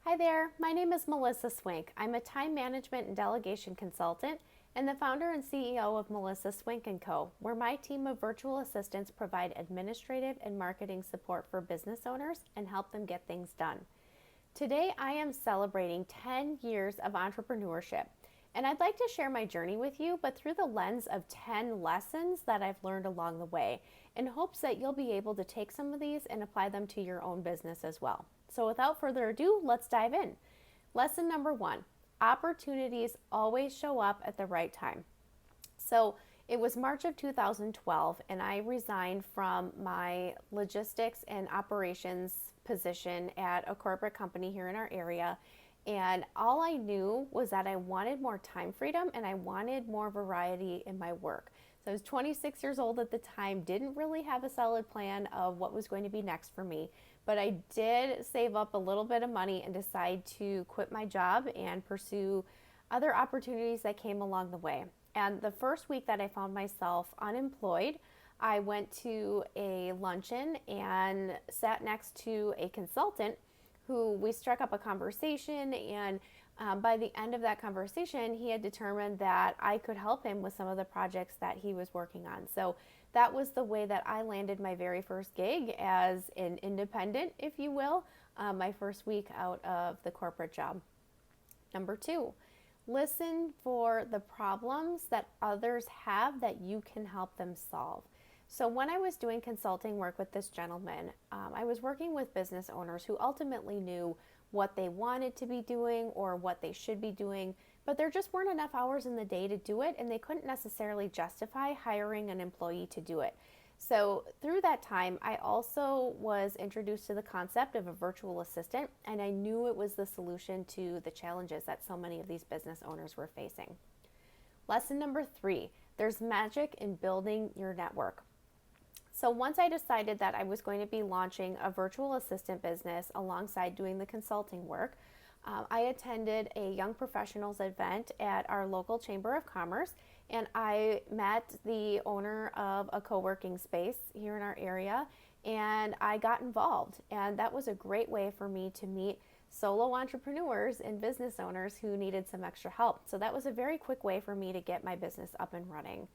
Hi there, my name is Melissa Swink. I'm a time management and delegation consultant and the founder and CEO of Melissa Swink & Co., where my team of virtual assistants provide administrative and marketing support for business owners and help them get things done. Today I am celebrating 10 years of entrepreneurship, and I'd like to share my journey with you, but through the lens of 10 lessons that I've learned along the way, in hopes that you'll be able to take some of these and apply them to your own business as well. So without further ado, let's dive in. Lesson number 1, opportunities always show up at the right time. So it was March of 2012, and I resigned from my logistics and operations position at a corporate company here in our area. And all I knew was that I wanted more time freedom and I wanted more variety in my work. So I was 26 years old at the time, didn't really have a solid plan of what was going to be next for me, but I did save up a little bit of money and decide to quit my job and pursue other opportunities that came along the way. And the first week that I found myself unemployed, I went to a luncheon and sat next to a consultant who we struck up a conversation, and by the end of that conversation, he had determined that I could help him with some of the projects that he was working on. So that was the way that I landed my very first gig as an independent, if you will, my first week out of the corporate job. Number 2, listen for the problems that others have that you can help them solve. So when I was doing consulting work with this gentleman, I was working with business owners who ultimately knew what they wanted to be doing or what they should be doing, but there just weren't enough hours in the day to do it, and they couldn't necessarily justify hiring an employee to do it. So through that time, I also was introduced to the concept of a virtual assistant, and I knew it was the solution to the challenges that so many of these business owners were facing. Lesson number 3, there's magic in building your network. So once I decided that I was going to be launching a virtual assistant business alongside doing the consulting work, I attended a young professionals event at our local Chamber of Commerce, and I met the owner of a co-working space here in our area, and I got involved. And that was a great way for me to meet solo entrepreneurs and business owners who needed some extra help. So that was a very quick way for me to get my business up and running.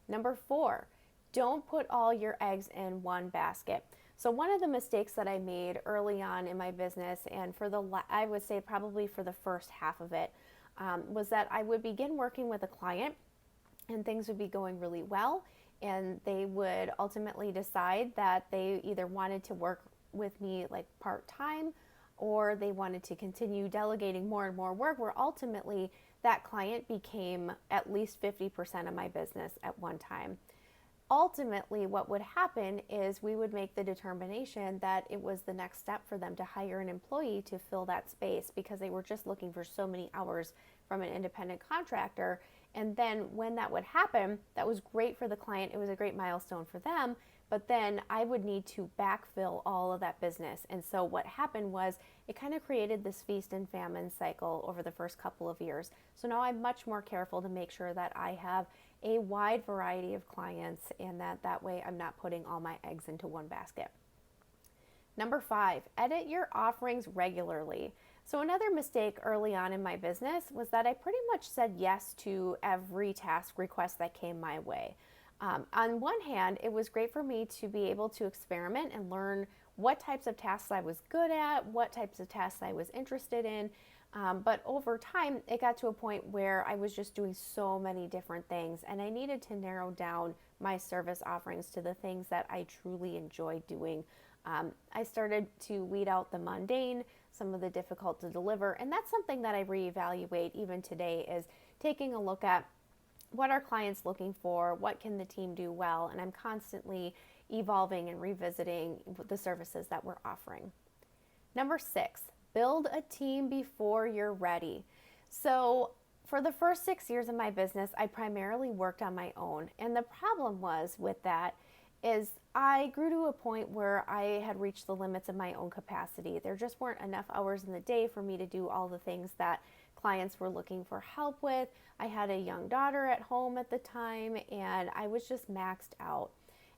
Number 4, don't put all your eggs in one basket. So one of the mistakes that I made early on in my business, and I would say probably for the first half of it, was that I would begin working with a client and things would be going really well, and they would ultimately decide that they either wanted to work with me like part-time or they wanted to continue delegating more and more work, where ultimately that client became at least 50% of my business at one time. Ultimately, what would happen is we would make the determination that it was the next step for them to hire an employee to fill that space because they were just looking for so many hours from an independent contractor. And then when that would happen, that was great for the client. It was a great milestone for them. But then I would need to backfill all of that business. And so what happened was it kind of created this feast and famine cycle over the first couple of years. So now I'm much more careful to make sure that I have a wide variety of clients, and that way I'm not putting all my eggs into one basket. Number 5, edit your offerings regularly. So another mistake early on in my business was that I pretty much said yes to every task request that came my way. On one hand, it was great for me to be able to experiment and learn what types of tasks I was good at, what types of tasks I was interested in. But over time, it got to a point where I was just doing so many different things, and I needed to narrow down my service offerings to the things that I truly enjoyed doing. I started to weed out the mundane, some of the difficult to deliver, and that's something that I reevaluate even today, is taking a look at what are clients looking for, what can the team do well, and I'm constantly evolving and revisiting the services that we're offering. Number 6, build a team before you're ready. So for the first 6 years of my business, I primarily worked on my own. And the problem was with that is I grew to a point where I had reached the limits of my own capacity. There just weren't enough hours in the day for me to do all the things that clients were looking for help with. I had a young daughter at home at the time, and I was just maxed out.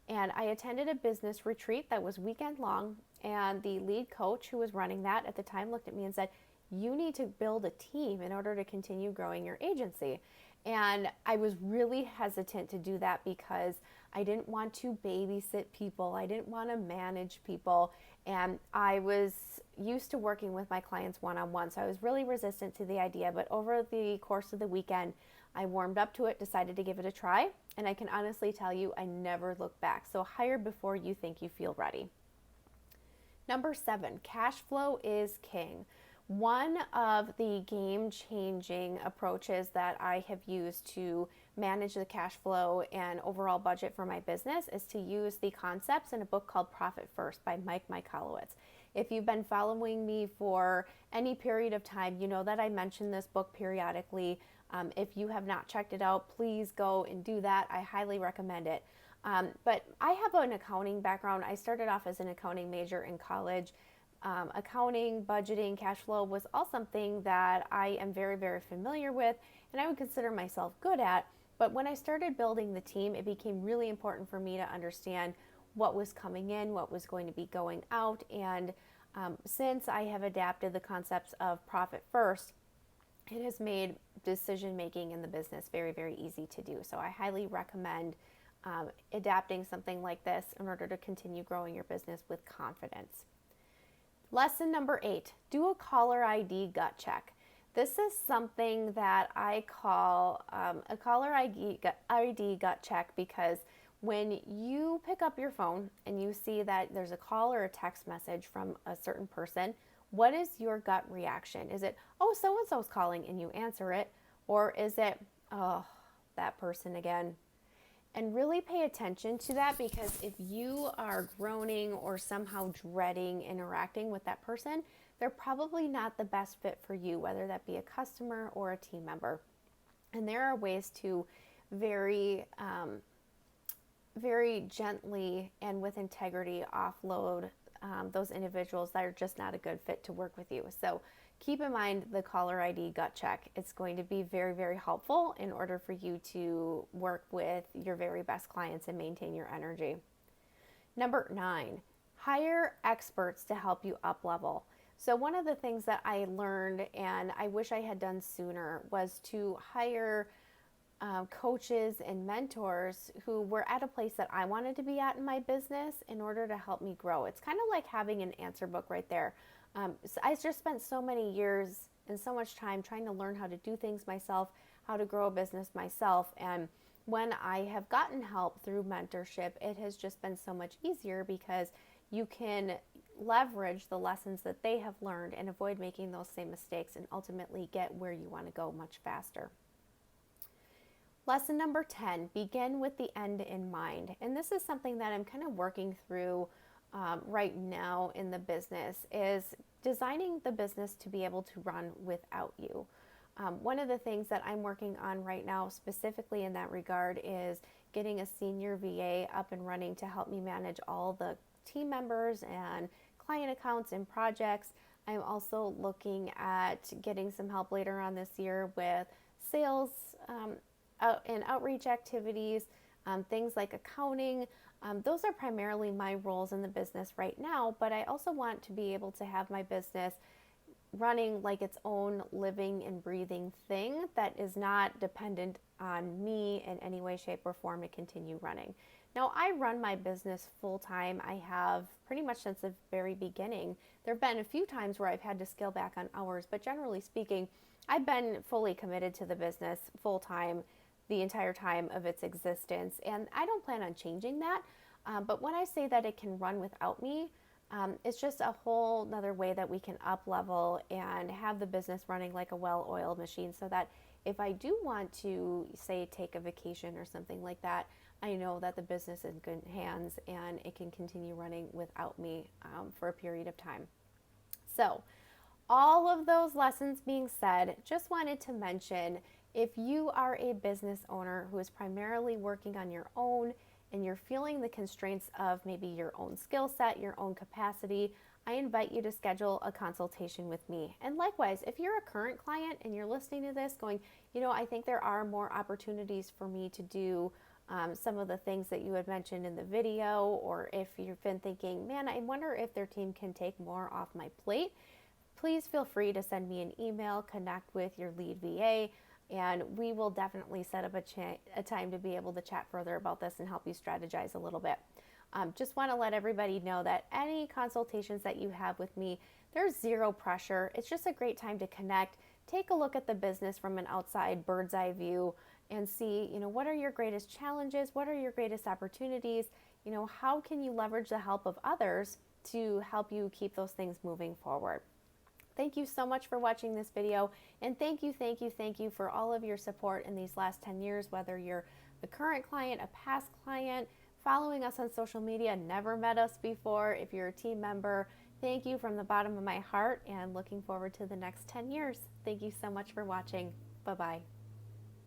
And I attended a business retreat that was weekend long, And the lead coach who was running that at the time looked at me and said, "You need to build a team in order to continue growing your agency." And I was really hesitant to do that because I didn't want to babysit people. I didn't want to manage people. And I was used to working with my clients one-on-one. So I was really resistant to the idea. But over the course of the weekend, I warmed up to it, decided to give it a try. And I can honestly tell you, I never looked back. So hire before you think you feel ready. Number 7, cash flow is king. One of the game-changing approaches that I have used to manage the cash flow and overall budget for my business is to use the concepts in a book called Profit First by Mike Michalowicz. If you've been following me for any period of time, you know that I mention this book periodically. If you have not checked it out, please go and do that. I highly recommend it. But I have an accounting background. I started off as an accounting major in college. Accounting, budgeting, cash flow was all something that I am very, very familiar with and I would consider myself good at. But when I started building the team, it became really important for me to understand what was coming in, what was going to be going out. And since I have adapted the concepts of profit first, it has made decision making in the business very, very easy to do. So I highly recommend adapting something like this in order to continue growing your business with confidence. Lesson number 8, do a caller ID gut check. This is something that I call a caller ID gut check because when you pick up your phone and you see that there's a call or a text message from a certain person, what is your gut reaction? Is it, oh, so-and-so's calling, and you answer it? Or is it, oh, that person again? And really pay attention to that, because if you are groaning or somehow dreading interacting with that person, they're probably not the best fit for you, whether that be a customer or a team member. And there are ways to very gently and with integrity offload those individuals that are just not a good fit to work with you. So keep in mind the caller ID gut check. It's going to be very, very helpful in order for you to work with your very best clients and maintain your energy. Number 9, hire experts to help you up level. So one of the things that I learned, and I wish I had done sooner, was to hire coaches and mentors who were at a place that I wanted to be at in my business in order to help me grow. It's kind of like having an answer book right there. So I just spent so many years and so much time trying to learn how to do things myself, how to grow a business myself. And when I have gotten help through mentorship, it has just been so much easier because you can leverage the lessons that they have learned and avoid making those same mistakes and ultimately get where you want to go much faster. Lesson number 10, begin with the end in mind. And this is something that I'm kind of working through right now in the business, is designing the business to be able to run without you. One of the things that I'm working on right now specifically in that regard is getting a senior VA up and running to help me manage all the team members and client accounts and projects. I'm also looking at getting some help later on this year with sales and outreach activities, things like accounting. Those are primarily my roles in the business right now, but I also want to be able to have my business running like its own living and breathing thing that is not dependent on me in any way, shape, or form to continue running. Now, I run my business full time. I have pretty much since the very beginning. There have been a few times where I've had to scale back on hours, but generally speaking, I've been fully committed to the business full time the entire time of its existence, and I don't plan on changing that. But when I say that it can run without me, it's just a whole nother way that we can up level and have the business running like a well-oiled machine, so that if I do want to, say, take a vacation or something like that, I know that the business is in good hands and it can continue running without me for a period of time. So all of those lessons being said, just wanted to mention, if you are a business owner who is primarily working on your own and you're feeling the constraints of maybe your own skill set, your own capacity, I invite you to schedule a consultation with me. And likewise, if you're a current client and you're listening to this going, I think there are more opportunities for me to do some of the things that you had mentioned in the video, or if you've been thinking, man, I wonder if their team can take more off my plate, please feel free to send me an email, connect with your lead VA, and we will definitely set up a time to be able to chat further about this and help you strategize a little bit. Just want to let everybody know that any consultations that you have with me, there's zero pressure. It's just a great time to connect, take a look at the business from an outside bird's eye view, and see, what are your greatest challenges? What are your greatest opportunities? How can you leverage the help of others to help you keep those things moving forward? Thank you so much for watching this video, and thank you for all of your support in these last 10 years, whether you're a current client, a past client, following us on social media, never met us before, if you're a team member. Thank you from the bottom of my heart, and looking forward to the next 10 years. Thank you so much for watching. Bye-bye.